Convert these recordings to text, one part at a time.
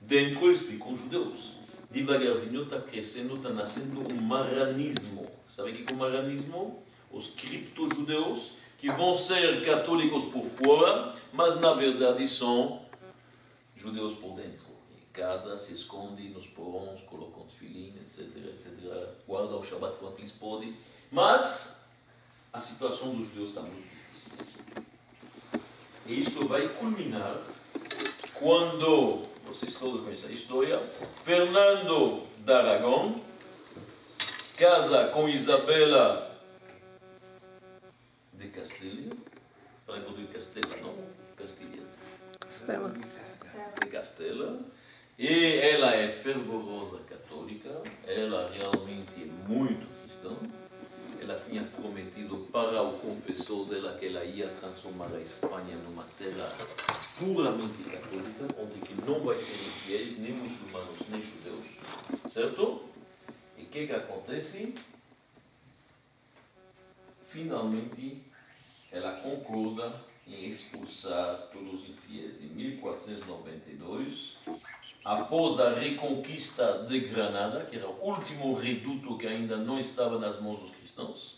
Dentro eles ficam judeus. Devagarzinho está crescendo, está nascendo um marranismo. Sabe o que é o marranismo? Os cripto-judeus que vão ser católicos por fora, mas na verdade são judeus por dentro. Em casa se escondem nos porões, colocam tefilim, etc, etc. Guardam o Shabbat quanto eles podem. Mas a situação dos judeus está muito difícil. E isto vai culminar quando, vocês todos conhecem a história, Fernando de Aragão casa com Isabela de Castilha. Lembro de Castela, não? Castilha. Castela. De Castela. E ela é fervorosa católica, ela realmente é muito cristã. Ela tinha prometido para o confessor dela que ela ia transformar a Espanha numa terra puramente católica, onde que não vai ter infiéis, nem muçulmanos, nem judeus. Certo? E o que acontece? Finalmente, ela concorda em expulsar todos os infiéis. Em 1492, após a reconquista de Granada, que era o último reduto que ainda não estava nas mãos dos cristãos,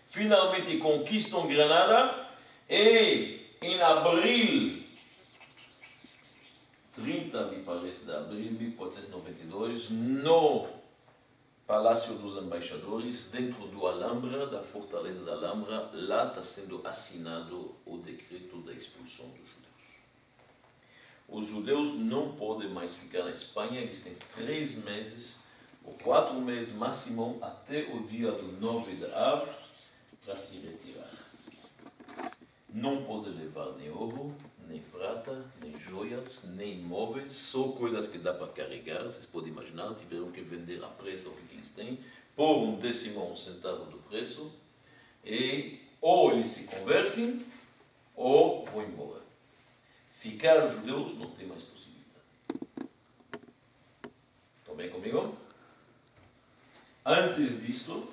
finalmente conquistam Granada e em abril, 30, me parece, de abril de 1492, no Palácio dos Embaixadores, dentro do Alhambra, da fortaleza da Alhambra, lá está sendo assinado o decreto da expulsão dos judeus. Os judeus não podem mais ficar na Espanha, eles têm 3 meses, ou 4 meses máximo, até o dia do 9 de Av, para se retirar. Não podem levar nem ouro, nem prata, nem joias, nem imóveis, só coisas que dá para carregar, vocês podem imaginar, tiveram que vender à pressa o que eles têm, por 1/10 ou 1 centavo do preço, e ou eles se convertem, ou vão embora. Ficar judeus não tem mais possibilidade. Estão bem comigo? Antes disso,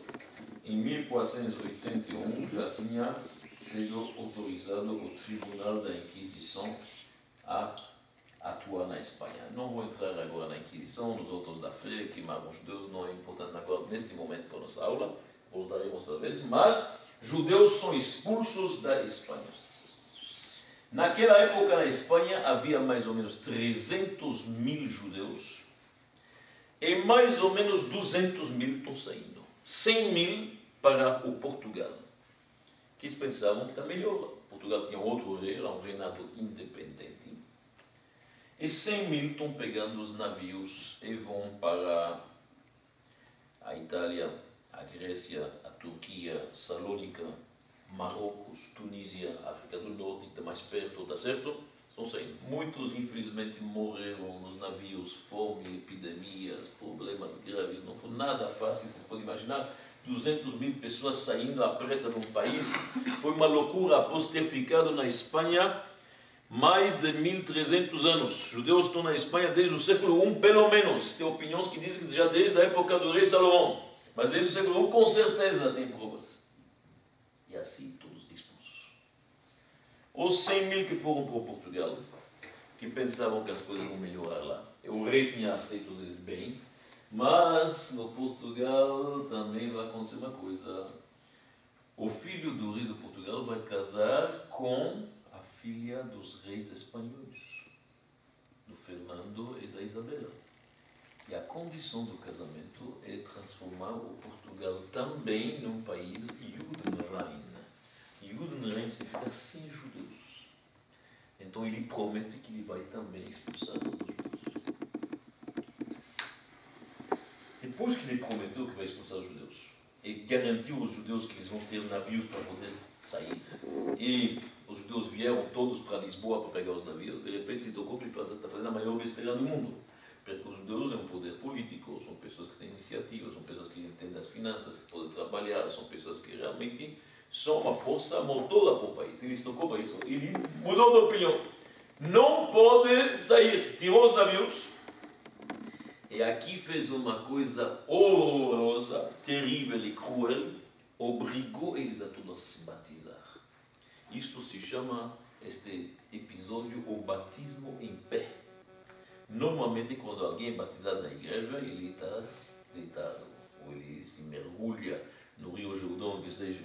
em 1481, já tinha sido autorizado o Tribunal da Inquisição a atuar na Espanha. Não vou entrar agora na Inquisição, nos outros da fé, queimaram os judeus, não é importante agora, neste momento, para a nossa aula, voltaremos outra vez, mas judeus são expulsos da Espanha. Naquela época, na Espanha, havia mais ou menos 300 mil judeus e mais ou menos 200 mil estão saindo. 100 mil para o Portugal, que eles pensavam que está melhor. Portugal tinha outro rei, era um reinado independente. E 100 mil estão pegando os navios e vão para a Itália, a Grécia, a Turquia, Salônica, Marrocos, Tunísia, África do Norte, que está mais perto, está certo? Estão saindo. Muitos, infelizmente, morreram nos navios, fome, epidemias, problemas graves. Não foi nada fácil, você pode imaginar. 200 mil pessoas saindo à pressa de um país. Foi uma loucura após ter ficado na Espanha mais de 1300 anos. Os judeus estão na Espanha desde o século I, pelo menos. Tem opiniões que dizem que já desde a época do rei Salomão. Mas desde o século I, com certeza, tem provas. E assim, todos expulsos. Os 100 mil que foram para Portugal, que pensavam que as coisas vão melhorar lá. O rei tinha aceito eles bem, mas no Portugal também vai acontecer uma coisa. O filho do rei de Portugal vai casar com a filha dos reis espanhóis, do Fernando e da Isabela. E a condição do casamento é transformar o Portugal também num país Judenrein. Judenrein significa sem judeus. Então ele promete que ele vai também expulsar todos os judeus. Depois que ele prometeu que vai expulsar os judeus, e garantiu aos judeus que eles vão ter navios para poder sair, e os judeus vieram todos para Lisboa para pegar os navios, de repente se tocou que ele está fazendo a maior besteira do mundo. Porque os judeus é um poder político, são pessoas que têm iniciativa, são pessoas que entendem as finanças, que podem trabalhar, são pessoas que realmente são uma força motora para o país. Ele se tocou para isso, ele mudou de opinião. Não pode sair, tirou os navios. E aqui fez uma coisa horrorosa, terrível e cruel, obrigou eles a todos a se batizar. Isto se chama, este episódio, o batismo em pé. Normalmente, quando alguém é batizado na igreja, ele está deitado, ou ele se mergulha no Rio Jordão, o que seja.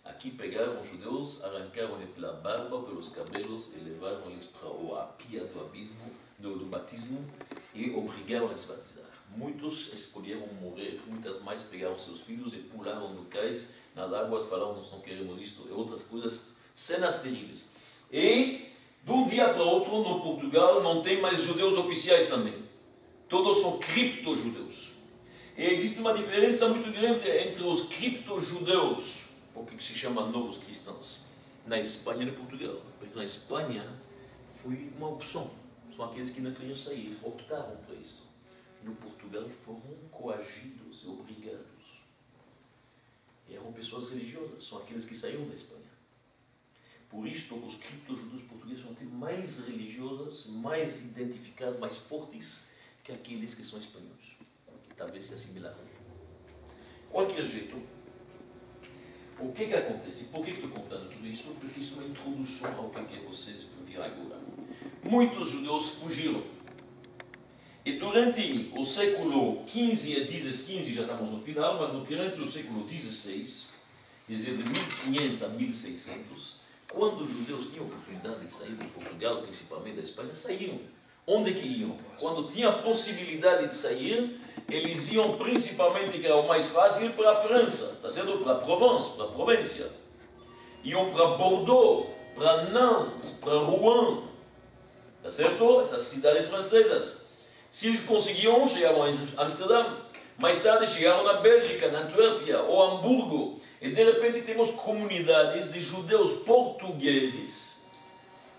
Aqui pegaram os judeus, arrancaram-lhe pela barba, pelos cabelos e levaram-lhes para a pia do abismo, do batismo, e obrigaram a se batizar. Muitos escolheram morrer, muitas mães pegaram seus filhos e pularam do cais nas águas, falaram, nós não queremos isto, e outras coisas, cenas terríveis. E, de um dia para outro, no Portugal, não tem mais judeus oficiais também. Todos são cripto-judeus. E existe uma diferença muito grande entre os cripto-judeus, porque se chama novos cristãos, na Espanha e no Portugal. Porque na Espanha foi uma opção. São aqueles que não queriam sair, optaram por isso. No Portugal foram coagidos e obrigados. E eram pessoas religiosas, são aqueles que saíram da Espanha. Por isto, os cripto-judeus portugueses são até mais religiosas, mais identificados, mais fortes que aqueles que são espanhóis. Que talvez se assimilaram. De qualquer jeito, o que acontece? Por que estou contando tudo isso? Porque isso é uma introdução ao que vocês viram agora. Muitos judeus fugiram. E durante o século XV e XVI, já estamos no final, mas durante o século XVI, quer dizer, de 1500 a 1600, quando os judeus tinham a oportunidade de sair de Portugal, principalmente da Espanha, saíram. Onde que iam? Quando tinham a possibilidade de sair, eles iam principalmente, que era o mais fácil, para a França, tá certo? Para a Provence, para a Província. Iam para Bordeaux, para Nantes, para Rouen, tá certo? Essas cidades francesas. Se eles conseguiam, chegavam a Amsterdã. Mais tarde chegaram na Bélgica, na Antuérpia ou Hamburgo. E de repente temos comunidades de judeus portugueses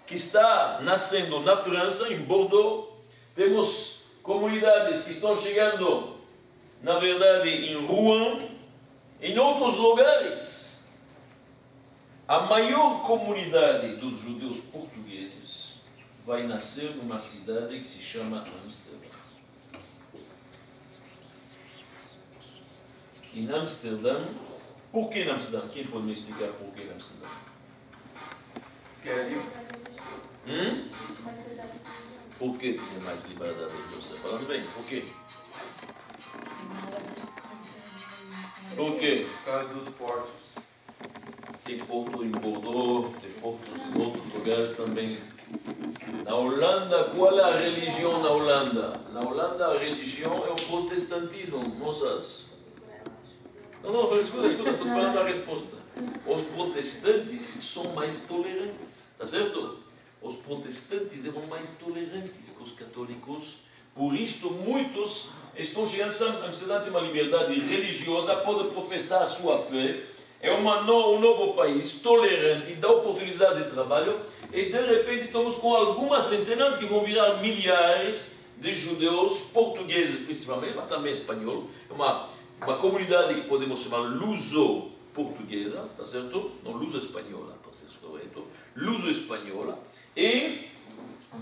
que está nascendo na França, em Bordeaux. Temos comunidades que estão chegando, na verdade, em Rouen, em outros lugares. A maior comunidade dos judeus portugueses vai nascer numa cidade que se chama Amsterdã. Em Amsterdã, por que em Amsterdã? Quem pode me explicar por que em Amsterdã? Por que tinha mais liberdade? Você está falando bem? Por quê? Por quê? Por causa dos portos. Tem porto em Bordeaux, tem portos em outros lugares também. Na Holanda, qual é a religião na Holanda? Na Holanda a religião é o protestantismo, moças. Não, escuta, estou falando a resposta. Os protestantes são mais tolerantes, tá certo? Os protestantes eram mais tolerantes que os católicos, por isso muitos estão chegando a Amsterdã, tem uma liberdade religiosa, pode professar a sua fé, é um novo país tolerante, dá oportunidades de trabalho, e de repente estamos com algumas centenas que vão virar milhares de judeus portugueses, principalmente, mas também espanhol, uma comunidade que podemos chamar luso-portuguesa, tá certo? Não luso-espanhola, para ser correto, luso-espanhola, e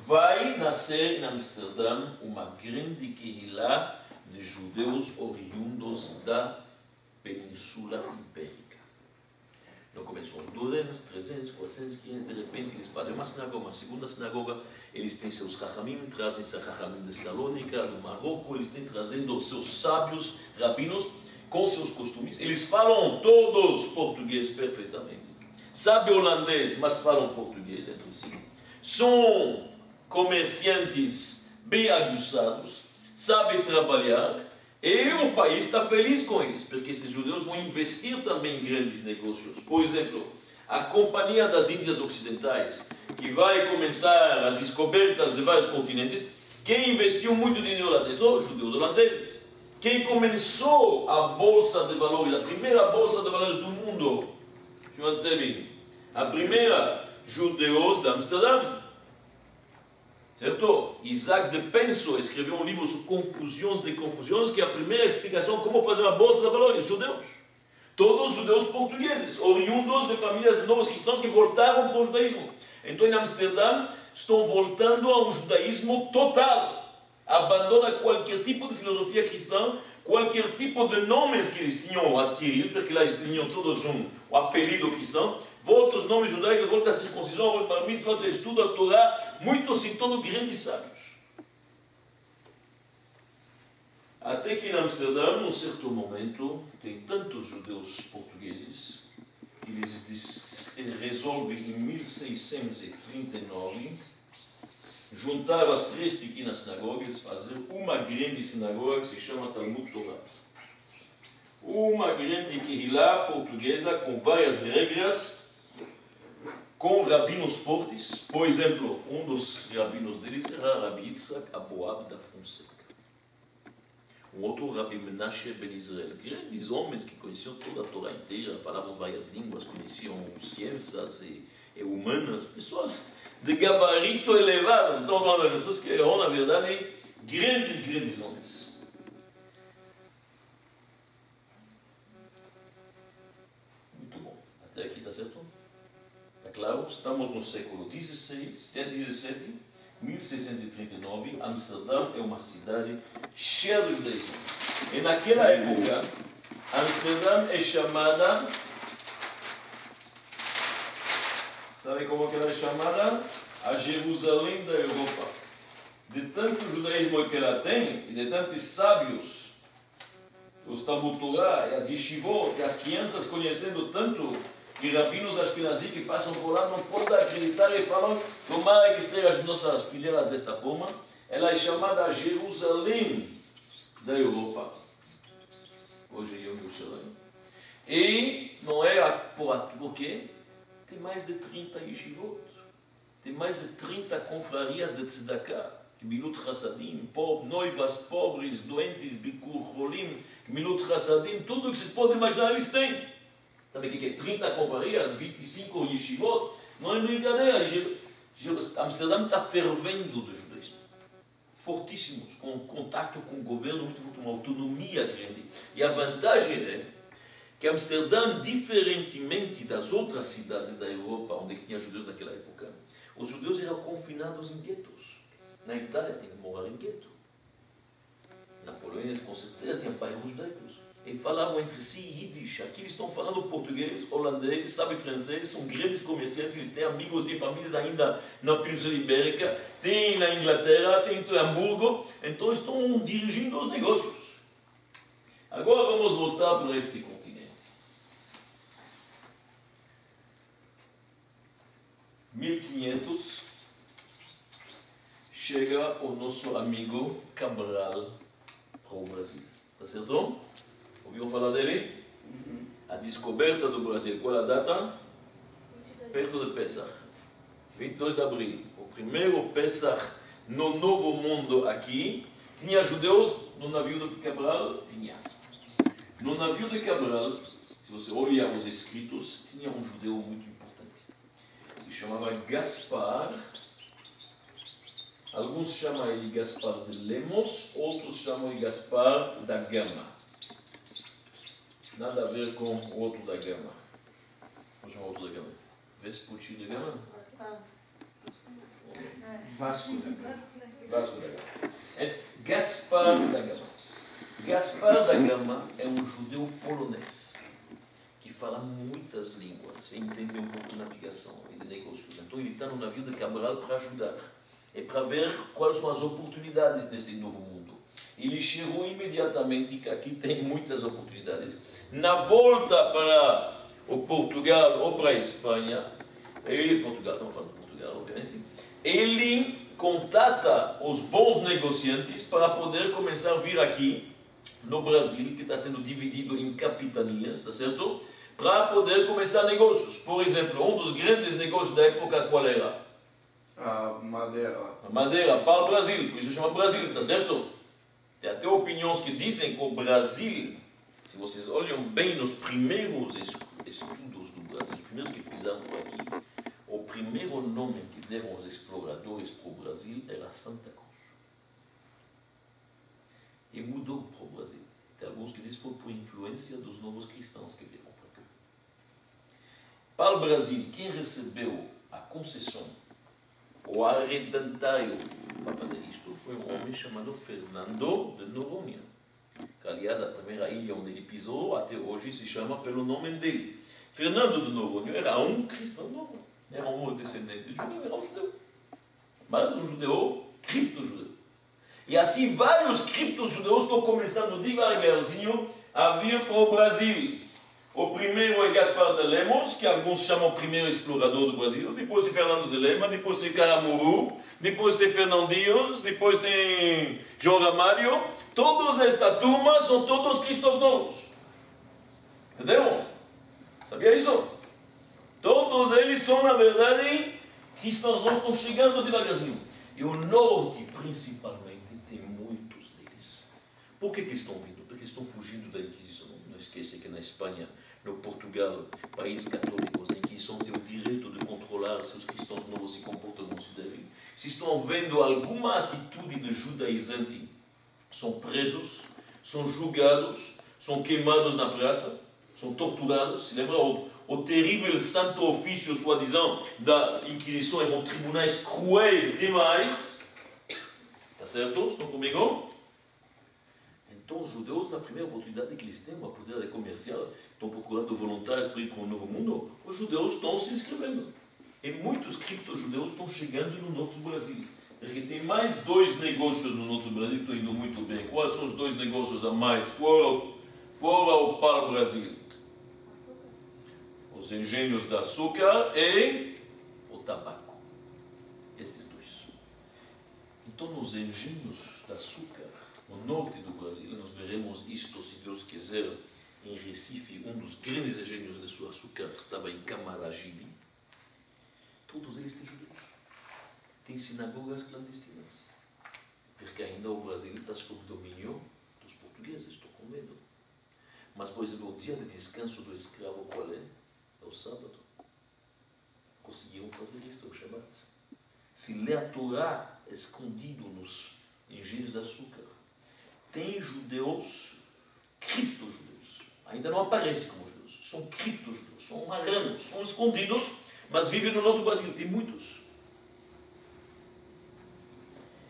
vai nascer em Amsterdã uma grande queila de judeus oriundos da Península Ibérica. Não começou 200, 300, 400, 500, de repente eles fazem uma sinagoga, uma segunda sinagoga, eles têm seus Chachamim, trazem seus Chachamim de Salônica, do Marrocos, eles têm trazendo seus sábios, rabinos, com seus costumes. Eles falam todos português perfeitamente. Sabem holandês, mas falam português entre si. São comerciantes bem aguçados, sabem trabalhar, e o país está feliz com eles, porque esses judeus vão investir também em grandes negócios. Por exemplo, a Companhia das Índias Ocidentais, que vai começar as descobertas de vários continentes, quem investiu muito dinheiro lá dentro? Os judeus holandeses. Quem começou a Bolsa de Valores, a primeira Bolsa de Valores do mundo, a primeira, judeus de Amsterdã. Certo? Isaac de Penso escreveu um livro sobre confusões de confusões, que é a primeira explicação de como fazer uma bolsa de valores. Judeus. Todos judeus portugueses, oriundos de famílias de novos cristãos que voltaram para o judaísmo. Então, em Amsterdã, estão voltando a um judaísmo total. Abandona qualquer tipo de filosofia cristã, qualquer tipo de nomes que eles tinham adquirido, porque lá eles tinham todos um apelido cristão. Volta os nomes judaicos, volta a circuncisão, volta a missa, volta a estudo, a Torá, muitos se tornam grandes sábios. Até que em Amsterdã, num certo momento, tem tantos judeus portugueses que eles resolvem em 1639 juntar as três pequenas sinagogas, fazer uma grande sinagoga que se chama Talmud Torah. Uma grande querila portuguesa com várias regras, com rabinos fortes. Por exemplo, um dos rabinos deles era Rabbi Yitzhak Aboab da Fonseca. Um outro Rabbi Menashe Ben Israel. Grandes homens que conheciam toda a Torá inteira, falavam várias línguas, conheciam ciências e humanas, pessoas de gabarito elevado. Então, falando de pessoas que eram, na verdade, grandes homens. Muito bom. Até aqui está certo? Está claro? Estamos no século XVI, 17, 1639. Amsterdã é uma cidade cheia de judaísmo. E naquela época, Amsterdã é chamada... Sabe como que ela é chamada? A Jerusalém da Europa. De tanto judaísmo que ela tem, e de tantos sábios, os Talmud Torah e as yeshivot, e as crianças conhecendo tanto, e rabinos ashkenazi que passam por lá, não podem acreditar e falam, tomara que estejam as nossas fileiras desta forma. Ela é chamada a Jerusalém da Europa. Hoje é Jerusalém. E não é por quê? Tem mais de 30 yeshivot, tem mais de 30 confrarias de tzedakah, Gmilut Chassadim, noivas pobres, doentes, Bikur Cholim, Gmilut Chassadim, tudo o que vocês podem imaginar eles têm. Sabe o que é? 30 confrarias, 25 yeshivot, não é brincadeira. Amsterdã está fervendo do judaísmo, fortíssimos, com contato com o governo, muito forte, uma autonomia grande. E a vantagem é que Amsterdã, diferentemente das outras cidades da Europa, onde tinha judeus naquela época, os judeus eram confinados em guetos. Na Itália, tinha que morar em gueto. Na Polônia, com certeza, tinha bairros judaicos. E falavam entre si Yiddish. Aqui eles estão falando português, holandês, sabem francês, são grandes comerciantes, eles têm amigos de família ainda na Península Ibérica, tem na Inglaterra, tem em Hamburgo, então estão dirigindo os negócios. Agora vamos voltar para este continente. Em 1500, chega o nosso amigo Cabral para o Brasil. Está certo? Ouviram falar dele? A descoberta do Brasil. Qual a data? Perto de Pesach. 22 de abril. O primeiro Pesach no Novo Mundo aqui. Tinha judeus no navio de Cabral? Tinha. No navio de Cabral, se você olhar os escritos, tinha um judeu muito importante. Se chamava Gaspar. Alguns chamam ele Gaspar de Lemos, outros chamam ele Gaspar da Gama. Nada a ver com o outro da Gama. Vou chamar o outro da Gama. Vespucci da Gama? Vasco da Gama. Vasco da Gama. É Gaspar da Gama. Gaspar da Gama é um judeu polonês que fala muitas línguas e entende um pouco de navegação e de negócios. Então ele está no navio de Cabral para ajudar. É para ver quais são as oportunidades neste novo mundo. Ele chegou imediatamente que aqui tem muitas oportunidades. Na volta para o Portugal ou para a Espanha, Portugal, estamos falando de Portugal, obviamente, ele contata os bons negociantes para poder começar a vir aqui no Brasil, que está sendo dividido em capitanias, está certo? Para poder começar negócios. Por exemplo, um dos grandes negócios da época qual era? A Madeira. A Madeira, para o Brasil, por isso chama Brasil, está certo? Tem até opiniões que dizem que o Brasil, se vocês olham bem nos primeiros estudos do Brasil, os primeiros que pisaram por aqui, o primeiro nome que deram os exploradores para o Brasil era Santa Cruz. E mudou para o Brasil. Tem alguns que dizem que foi por influência dos novos cristãos que vieram para cá. Para o Brasil, quem recebeu a concessão, o arredentário para fazer isto foi um homem chamado Fernando de Noronha. Que, aliás, a primeira ilha onde ele pisou até hoje se chama pelo nome dele. Fernando de Noronha era um cristão novo. Era um descendente de judeu, era um judeu. Mas um judeu, cripto-judeu. E assim vários cripto-judeus estão começando devagarzinho a vir para o Brasil. O primeiro é Gaspar de Lemos, que alguns chamam o primeiro explorador do Brasil, depois tem Fernando de Lema, depois tem Caramuru, depois tem Fernandinhos, depois tem João Ramalho. Todos esta turma são todos cristãos novos. Entendeu? Sabia isso? Todos eles são, na verdade, cristãos novos, estão chegando devagarzinho. E o norte, principalmente, tem muitos deles. Por que estão vindo? Porque estão fugindo da Inquisição. Não esqueça que na Espanha, no Portugal, países católicos, a Inquisição tem o direito de controlar se os cristãos novos se comportam ou não se devem. Se estão vendo alguma atitude de judaizante, são presos, são julgados, são queimados na praça, são torturados. Se lembra o terrível santo ofício, soi-disant, da Inquisição, eram tribunais cruéis demais. Está certo? Estão comigo? Então, os judeus, na primeira oportunidade que eles têm, uma oportunidade comercial, estão procurando voluntários para ir para o Novo Mundo, os judeus estão se inscrevendo. E muitos cripto-judeus estão chegando no norte do Brasil. Porque tem mais 2 negócios no norte do Brasil que estão indo muito bem. Quais são os 2 negócios a mais fora o pau-brasil? Os engenhos de açúcar e o tabaco. Estes 2. Então, nos engenhos de açúcar, no norte do Brasil, nós veremos isto, se Deus quiser, em Recife, um dos grandes engenhos de açúcar estava em Camaragibe. Todos eles têm judeus. Tem sinagogas clandestinas. Porque ainda o Brasil está sob domínio dos portugueses, estou com medo. Mas, por exemplo, o dia de descanso do escravo qual é? É o sábado. Conseguiram fazer isto, o Shabbat. Se lê a Torá escondido nos engenhos de açúcar, tem judeus, cripto-judeus. Ainda não aparecem como judeus. São cripto-judeus, são marranos, são escondidos, mas vivem no norte do Brasil. Tem muitos.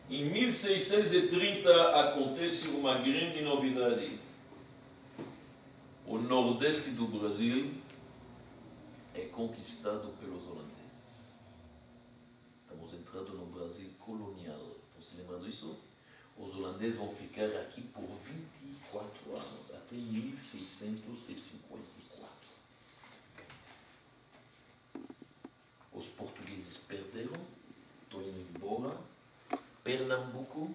Em 1630 acontece uma grande novidade. O nordeste do Brasil é conquistado pelos holandeses. Estamos entrando no Brasil colonial. Estão se lembrando disso? Os holandeses vão ficar aqui por 24 anos, até 1654. Os portugueses perderam, estão indo embora. Pernambuco,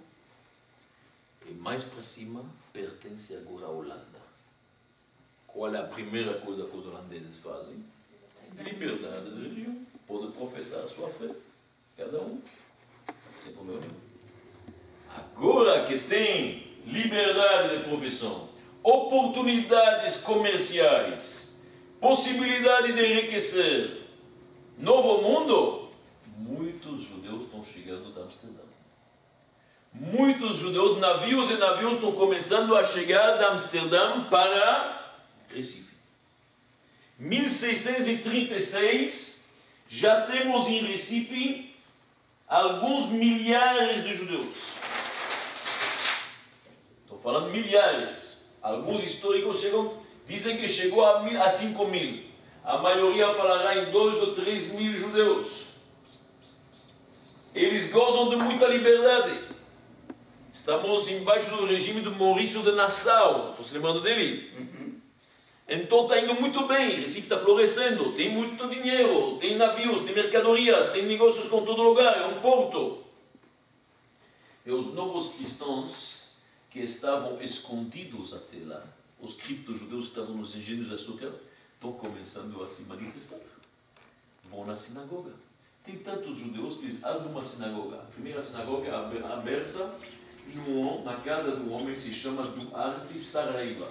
e mais para cima, pertence agora à Holanda. Qual é a primeira coisa que os holandeses fazem? Liberdade de religião. Pode professar a sua fé, cada um, sem problema nenhum. Agora que tem liberdade de profissão, oportunidades comerciais, possibilidade de enriquecer, novo mundo, muitos judeus estão chegando de Amsterdã. Muitos judeus, navios e navios, estão começando a chegar de Amsterdã para Recife. 1636, já temos em Recife alguns milhares de judeus. Estou falando milhares. Alguns históricos dizem que chegou a 5.000. A maioria falará em 2 ou 3 mil judeus. Eles gozam de muita liberdade. Estamos embaixo do regime de Maurício de Nassau. Estou se lembrando dele? Então está indo muito bem. Recife está florescendo. Tem muito dinheiro. Tem navios, tem mercadorias, tem negócios com todo lugar. É um porto. E os novos cristãos que estavam escondidos até lá, os cripto-judeus que estavam nos engenhos de açúcar, estão começando a se manifestar. Vão na sinagoga. Tem tantos judeus que eles abrem uma sinagoga. A primeira sinagoga é aberta na casa do homem que se chama Duarte Saraiva.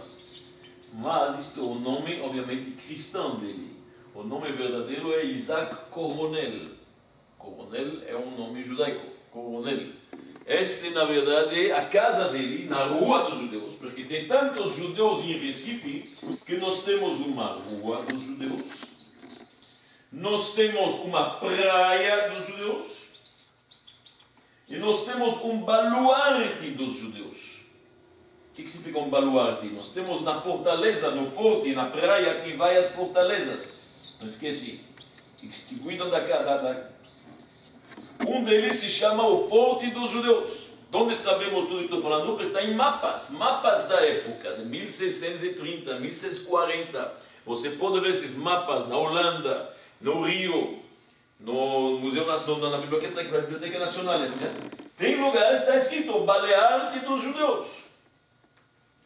Mas isto é o nome, obviamente, cristão dele. O nome verdadeiro é Isaac Coronel. Coronel é um nome judaico. Coronel. Esta, na verdade, é a casa dele, na Rua dos Judeus, porque tem tantos judeus em Recife que nós temos uma Rua dos Judeus, nós temos uma praia dos judeus e nós temos um baluarte dos judeus. O que significa um baluarte? Nós temos na fortaleza, no forte, na praia, tem várias fortalezas. Não esqueci. Que cuidam da. Um deles se chama o Forte dos Judeus. Onde sabemos tudo que estou falando? Porque está em mapas, mapas da época, de 1630, 1640. Você pode ver esses mapas na Holanda, no Rio, no Museu Nacional, na Biblioteca Nacional. Tem lugares que está escrito Balearte dos Judeus.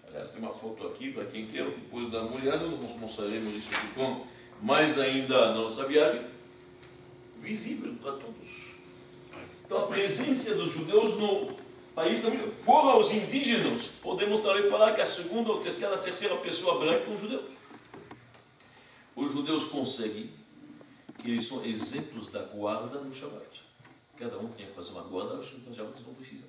Aliás, tem uma foto aqui, para quem quer depois dar uma olhada, nós mostraremos isso aqui com mais ainda a nossa viagem, visível para todos. Então a presença dos judeus no país também, fora os indígenas, podemos também falar que a segunda ou cada terceira pessoa branca é um judeu. Os judeus conseguem que eles são isentos da guarda no Shabbat. Cada um tem que fazer uma guarda no Shabbat, eles não precisam.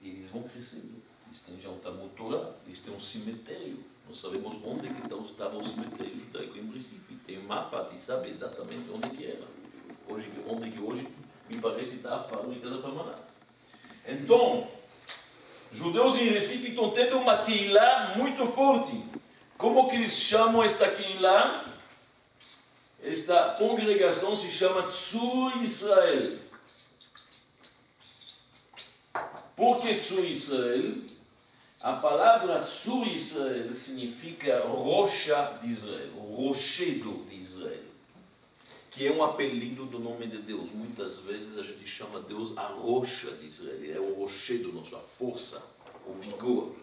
E eles vão crescendo. Eles têm já um Talmud Torá, eles têm um cemitério. Nós sabemos onde que estava o cemitério judaico em Recife. Tem um mapa, e sabe exatamente onde que era. Onde que hoje me parece está a fábrica da Parmalat. Então, judeus em Recife estão tendo uma Keilah muito forte. Como que eles chamam esta Keilah? Esta congregação se chama Tzur Israel. Por que Tzur Israel? A palavra Tzur Israel significa rocha de Israel, rochedo de Israel, que é um apelido do nome de Deus. Muitas vezes a gente chama Deus a rocha de Israel, é o rochedo, nossa força, o vigor.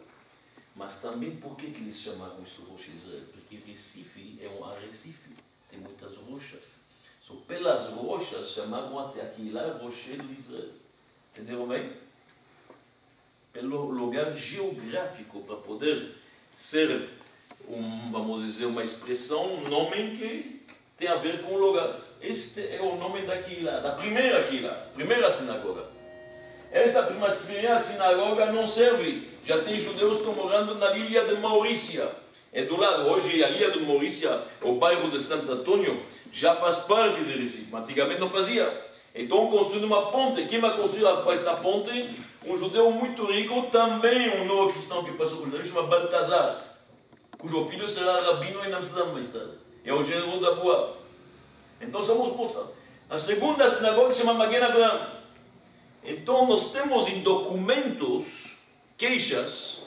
Mas também por que eles chamaram isso rocha de Israel? Porque Recife é um arrecife, tem muitas rochas. So, pelas rochas chamaram aqui lá rochedo de Israel. Entenderam bem? Pelo lugar geográfico, para poder ser, vamos dizer, uma expressão, um nome que tem a ver com o lugar. Este é o nome da primeira sinagoga. Esta primeira sinagoga não serve. Já tem judeus que estão morando na ilha de Maurícia. É do lado. Hoje a ilha de Maurícia, o bairro de Santo Antônio, já faz parte de Recife. Antigamente não fazia. Então construindo uma ponte. Quem vai construir esta ponte? Um judeu muito rico, também um novo cristão que passou por Jerusalém, chama Baltazar, cujo filho será rabino em Amsterdã mais tarde. É o gênero da Boa. Então somos portanto. A segunda sinagoga se chama Magen Avraham. Então nós temos em documentos queixas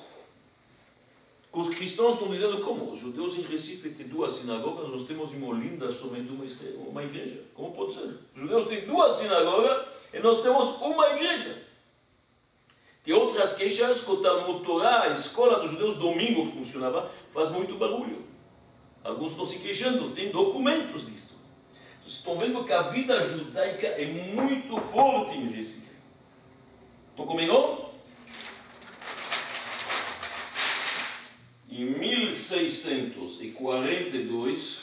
que os cristãos estão dizendo como? Os judeus em Recife têm duas sinagogas, nós temos em Olinda somente uma igreja. Como pode ser? Os judeus têm duas sinagogas e nós temos uma igreja. Tem outras queixas que o Talmud Torá, a escola dos judeus domingo que funcionava, faz muito barulho. Alguns estão se queixando, tem documentos disso. Vocês estão vendo que a vida judaica é muito forte em Recife. Estão comigo? Em 1642,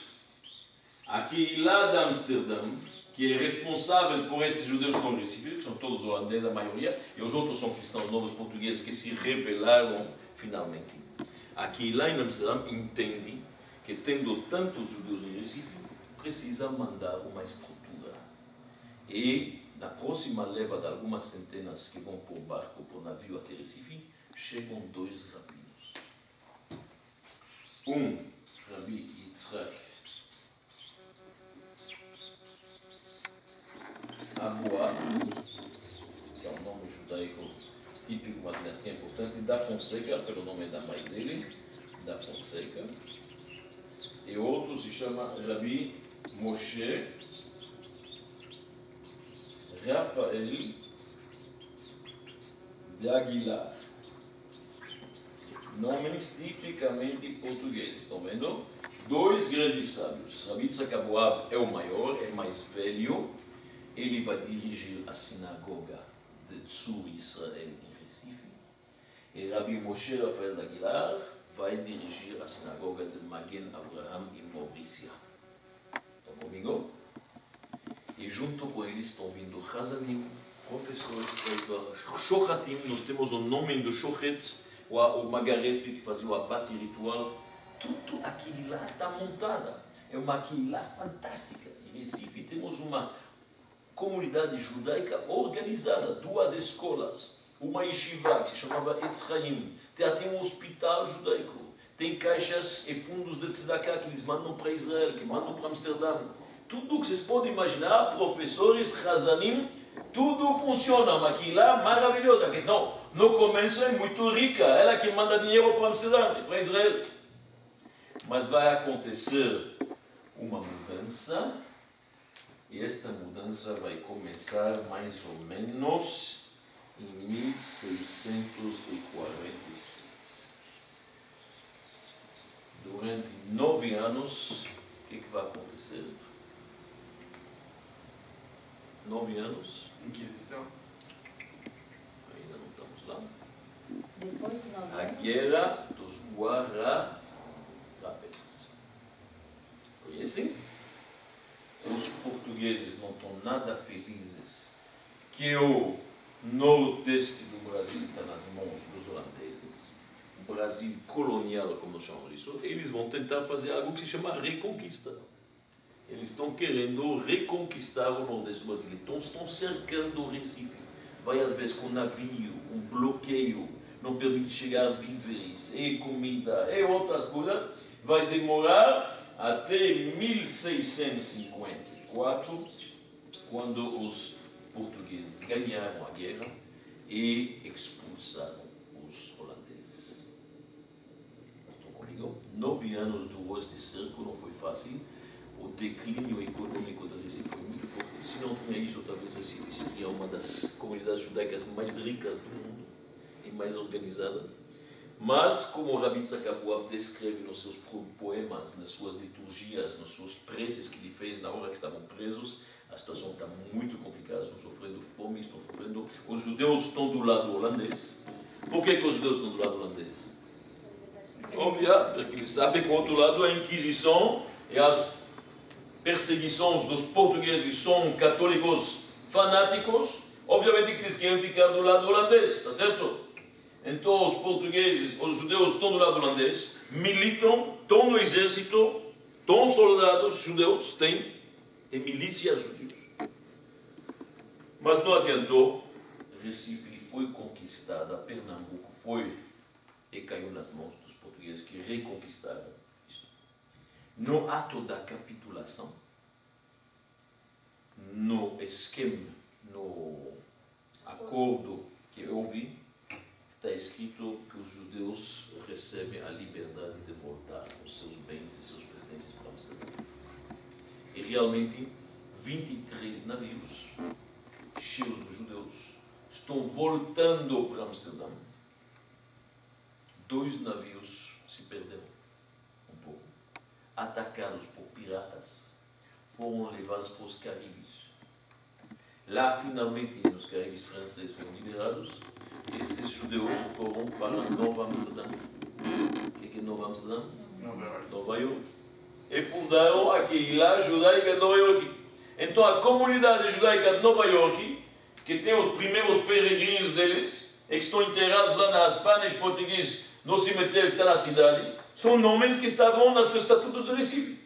a Keilah de Amsterdã, que é responsável por esses judeus que estão em Recife, que são todos holandeses, a maioria, e os outros são cristãos novos portugueses que se revelaram finalmente. A Keilah em Amsterdã entende que, tendo tantos judeus em Recife, precisa mandar uma estrutura. E, na próxima leva de algumas centenas que vão por barco, por navio até Recife, chegam dois rabinos. Rabi Yitzhak Aboa, que é um nome judaico típico, uma dinastia importante, da Fonseca, pelo nome da mãe dele, da Fonseca. E outro se chama Rabi Moshe Rafael de Aguilar. Nomes tipicamente portugueses, estão vendo? Dois grandes sábios. Rabi Yitzhak Aboa é o maior, é mais velho. Ele vai dirigir a sinagoga de Tzur Israel em Recife. E Rabi Moshe Rafael de Aguilar vai dirigir a sinagoga de Magen Avraham em Maurícia. Estão comigo? E junto com eles estão vindo Hazanim, professores, Shochatim. Nós temos o nome do Shochet, o Magaref que fazia o abate ritual. Tudo aquilo lá está montada. É uma Keilah fantástica. Em Recife temos uma comunidade judaica organizada, duas escolas, uma yeshiva que se chamava Etz Chaim, tem um hospital judaico, tem caixas e fundos de tzedakah que eles mandam para Israel, que mandam para Amsterdã. Tudo que vocês podem imaginar, professores, Hazanim, tudo funciona, mas aqui lá, maravilhoso. Aqui, não, no começo é muito rica, ela que manda dinheiro para Amsterdã, para Israel. Mas vai acontecer uma mudança, e esta mudança vai começar mais ou menos em 1646. Durante 9 anos, o que vai acontecer? 9 anos. Inquisição. Ainda não estamos lá. Depois de 9 A anos. guerra dos Guararapes. Conhecem? Os portugueses não estão nada felizes que o nordeste do Brasil está nas mãos dos holandeses. O Brasil colonial, como nós chamamos isso. Eles vão tentar fazer algo que se chama reconquista. Eles estão querendo reconquistar o nordeste do Brasil. Então estão cercando o Recife. Várias vezes com navio, um bloqueio, não permite chegar víveres, e comida, e outras coisas. Vai demorar até 1654, quando os portugueses ganharam a guerra e expulsaram os holandeses. Estão comigo? 9 anos durou este cerco, não foi fácil. O declínio econômico do Recife foi muito forte. Se não tinha isso, talvez Recife seria uma das comunidades judaicas mais ricas do mundo e mais organizada. Mas, como Rabbi Yitzhak Abuab descreve nos seus poemas, nas suas liturgias, nas suas preces que ele fez na hora que estavam presos, a situação está muito complicada, estão sofrendo fome, estão sofrendo... Os judeus estão do lado holandês. Por que os judeus estão do lado holandês? Óbvio, porque eles sabem que o outro lado é a Inquisição e as perseguições dos portugueses são católicos fanáticos. Obviamente que eles querem ficar do lado holandês, está certo? Então os portugueses, os judeus estão do lado holandês, militam, estão no exército, estão soldados judeus, tem milícias judeus. Mas não adiantou, Recife foi conquistada, Pernambuco foi e caiu nas mãos dos portugueses que reconquistaram isso. No ato da capitulação, no esquema, no acordo que houve, está escrito que os judeus recebem a liberdade de voltar os seus bens e seus pertences para Amsterdã. E realmente, 23 navios cheios de judeus estão voltando para Amsterdã. 2 navios se perderam um pouco, atacados por piratas, foram levados para os Caribes. Lá, finalmente, os Caribes franceses foram liberados. Esses judeus foram para Nova Amsterdã. O que é Nova Amsterdã? Nova York. E fundaram a Queila Judaica de Nova York. Então a comunidade judaica de Nova York, que tem os primeiros peregrinos deles, e que estão enterrados lá na Espanha português, no cemitério que está na cidade, são nomes que estavam nas estatutos de Recife.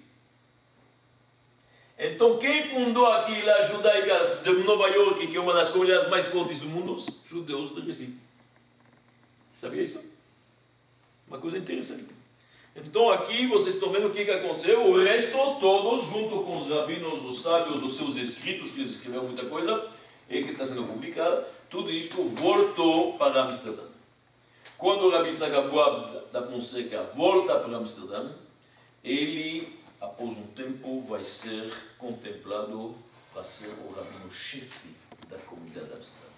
Então, quem fundou aqui a judaica de Nova York, que é uma das comunidades mais fortes do mundo? Os judeus de Recife. Sabia isso? Uma coisa interessante. Então, aqui vocês estão vendo o que aconteceu. O resto, todos, junto com os rabinos, os sábios, os seus escritos, que eles escreveram muita coisa, e que está sendo publicada, tudo isto voltou para Amsterdã. Quando o Rabbi Yitzhak Abuab da Fonseca volta para Amsterdã, ele, após um tempo, vai ser contemplado para ser o rabino-chefe da comunidade de Amsterdã.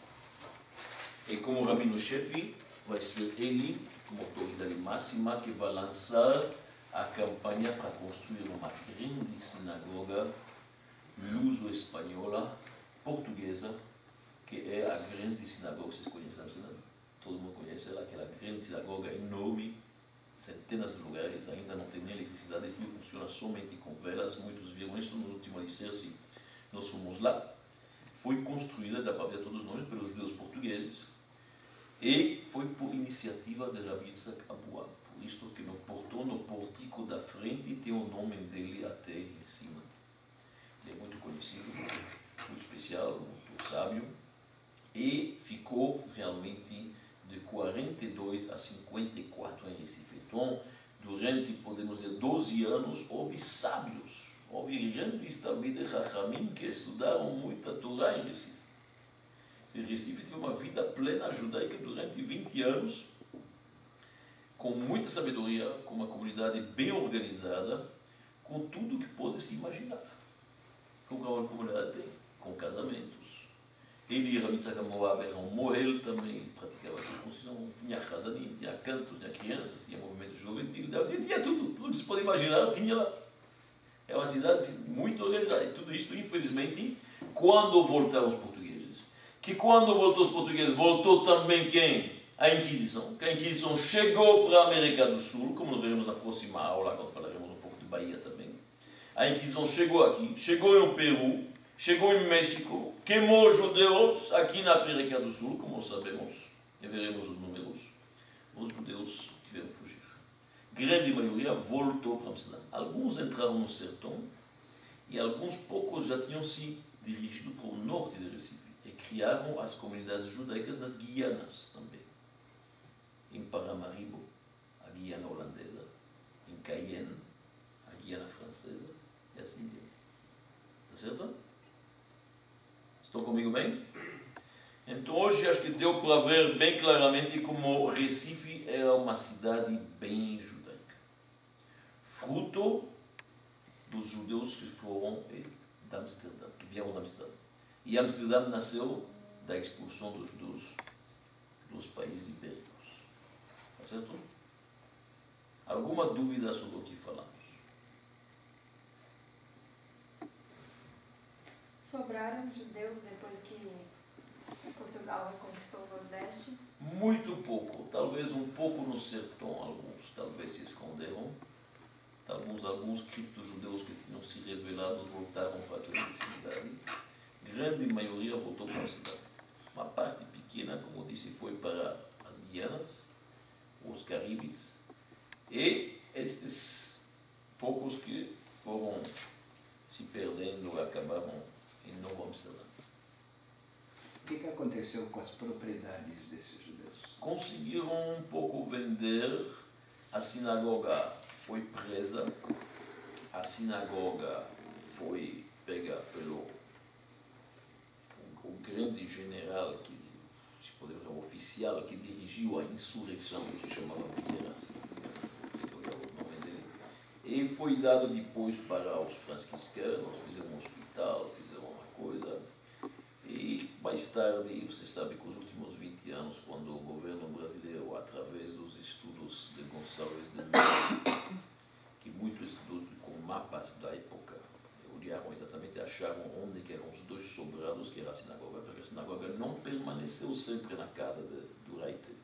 E como rabino-chefe, vai ser ele, como autoridade máxima, que vai lançar a campanha para construir uma grande sinagoga luso-espanhola, portuguesa, que é a grande sinagoga que vocês conhecem, Amsterdã. Todo mundo conhece ela, aquela grande sinagoga enorme, centenas de lugares, ainda não tem nem eletricidade, tudo funciona somente com velas. Muitos viram isso no último alicerce, nós fomos lá. Foi construída, dá para ver todos os nomes, pelos judeus portugueses, e foi por iniciativa de Rabbi Yitzhak Abuab. Por isso que no portão, no portico da frente, tem o nome dele até em cima. Ele é muito conhecido, muito especial, muito sábio, e ficou realmente de 42 a 54 em Recife. Então, durante, podemos dizer, 12 anos, houve sábios, houve grandes Talmidei Chachamim que estudaram muita Torá em Recife. Recife teve uma vida plena judaica durante 20 anos, com muita sabedoria, com uma comunidade bem organizada, com tudo que pode se imaginar. Com a comunidade tem, com casamentos. Ele e Rabi Yitzhak Moab eram Moel também, praticava circuncisão, tinha Hazadim, tinha cantos, tinha crianças, tinha movimento juvenil, tinha tudo que se pode imaginar, tinha lá. É uma cidade muito organizada. E tudo isso, infelizmente, quando voltaram os portugueses, que quando voltou os portugueses, voltou também quem? A Inquisição. Que a Inquisição chegou para a América do Sul, como nós veremos na próxima aula, quando falaremos um pouco de Bahia também. A Inquisição chegou aqui, chegou no Peru, chegou em México, queimou judeus aqui na América do Sul, como sabemos, e veremos os números. Os judeus tiveram que fugir. Grande maioria voltou para Amsterdã. Alguns entraram no sertão e alguns poucos já tinham se dirigido para o norte de Recife e criaram as comunidades judaicas nas Guianas também. Em Paramaribo, a Guiana holandesa, em Cayenne, a Guiana francesa e assim diante. Está certo? Estão comigo bem? Então hoje acho que deu para ver bem claramente como Recife era uma cidade bem judaica. Fruto dos judeus que foram de Amsterdã, que vieram de Amsterdã. E Amsterdã nasceu da expulsão dos judeus dos países ibéricos. Está certo? Alguma dúvida sobre o que falamos? Sobraram judeus depois que Portugal reconquistou o Nordeste? Muito pouco, talvez um pouco no sertão, alguns talvez se esconderam. Alguns cripto-judeus que tinham se revelado voltaram para a clandestinidade. Grande maioria voltou para a cidade. Uma parte pequena, como disse, foi para as Guianas, os Caribes, e estes poucos que foram se perdendo acabaram em Novo Amsterdã. O que aconteceu com as propriedades desses judeus? Conseguiram um pouco vender. A sinagoga foi presa, a sinagoga foi pega pelo o grande general, que se pode dizer oficial, que dirigiu a insurreição, que se chamava Vieira, o nome dele, e foi dado depois para os franciscanos, fizeram um hospital, fizeram uma coisa, e mais tarde, você sabe que os últimos 20 anos, quando o governo brasileiro, através dos estudos de Gonçalves de Mello, que muitos estudos com mapas da época, olharam exatamente, acharam onde que eram os dois sobrados, que era a sinagoga, porque a sinagoga não permaneceu sempre na casa do Reiter,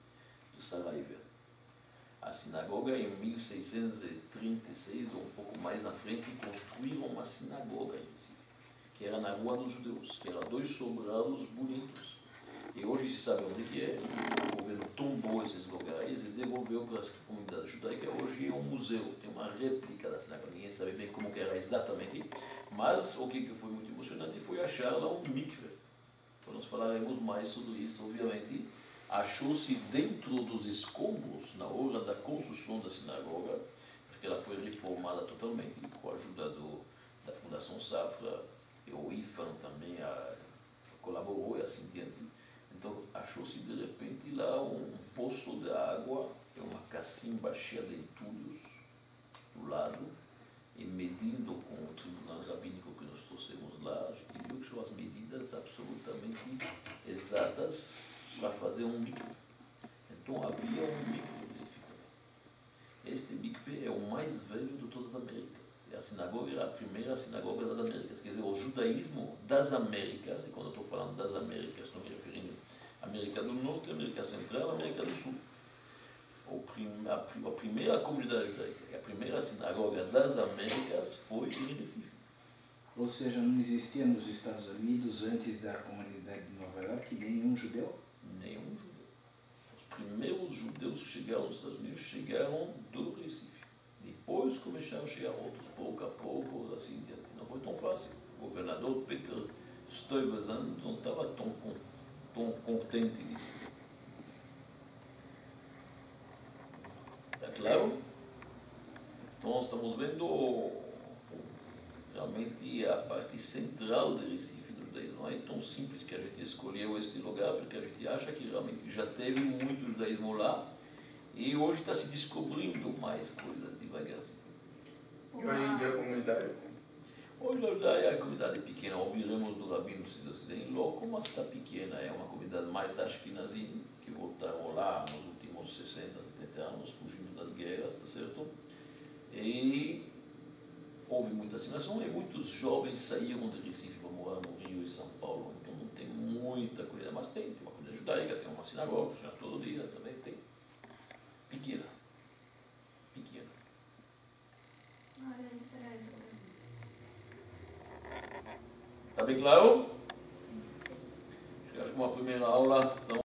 do Saraiva. A sinagoga, em 1636, ou um pouco mais na frente, construíram uma sinagoga, que era na Rua dos Judeus, que eram dois sobrados bonitos. E hoje se sabe onde que é. O governo tombou esses lugares e devolveu para as comunidades judaicas. Hoje é um museu, tem uma réplica da sinagoga. Ninguém sabe bem como que era exatamente, mas o que foi muito emocionante foi achar lá um mikve. Então nós falaremos mais sobre isso, obviamente. Achou-se dentro dos escombros, na hora da construção da sinagoga, porque ela foi reformada totalmente, com a ajuda da Fundação Safra, e o IFAM também colaborou e assim diante. Então achou-se de repente lá um poço de água, uma cacimba cheia de entulhos do lado, e medindo com o tribunal rabínico que nós trouxemos lá, a gente viu que são as medidas absolutamente exatas para fazer um mikve. Então havia um mikve especificamente. Este mikve é o mais velho de todas as Américas. A sinagoga era a primeira sinagoga das Américas. Quer dizer, o judaísmo das Américas, e quando eu estou falando das Américas, estou me referindo à América do Norte, América Central, América do Sul. A primeira comunidade judaica, a primeira sinagoga das Américas foi em Recife. Ou seja, não existia nos Estados Unidos, antes da comunidade de Nova York, nenhum judeu? Nenhum judeu. Os primeiros judeus que chegaram nos Estados Unidos chegaram do Recife. Depois começaram a chegar outros, pouco a pouco, assim diante. Não foi tão fácil. O governador Peter Stuyvesant não estava tão contente disso. É claro? Então nós estamos vendo realmente a parte central de Recife, do judaísmo. Não é tão simples que a gente escolheu este lugar, porque a gente acha que realmente já teve muito judaísmo lá, e hoje está se descobrindo mais coisas devagarzinho. E hoje em dia a comunidade? Hoje a comunidade é pequena, ouviremos do Rabino, se Deus quiser, em loco, mas está pequena. É uma comunidade mais da Ashkenazim, que voltaram lá nos últimos 60, 70 anos, fugindo das guerras, está certo? E houve muita assimilação e muitos jovens saíram de Recife para morar no Rio e São Paulo. Então não tem muita comunidade, mas tem uma comunidade judaica, tem uma sinagoga, funciona todo dia, também tem. Pequena. Pequena. Olha a diferença. Está bem claro? Acho que uma primeira aula.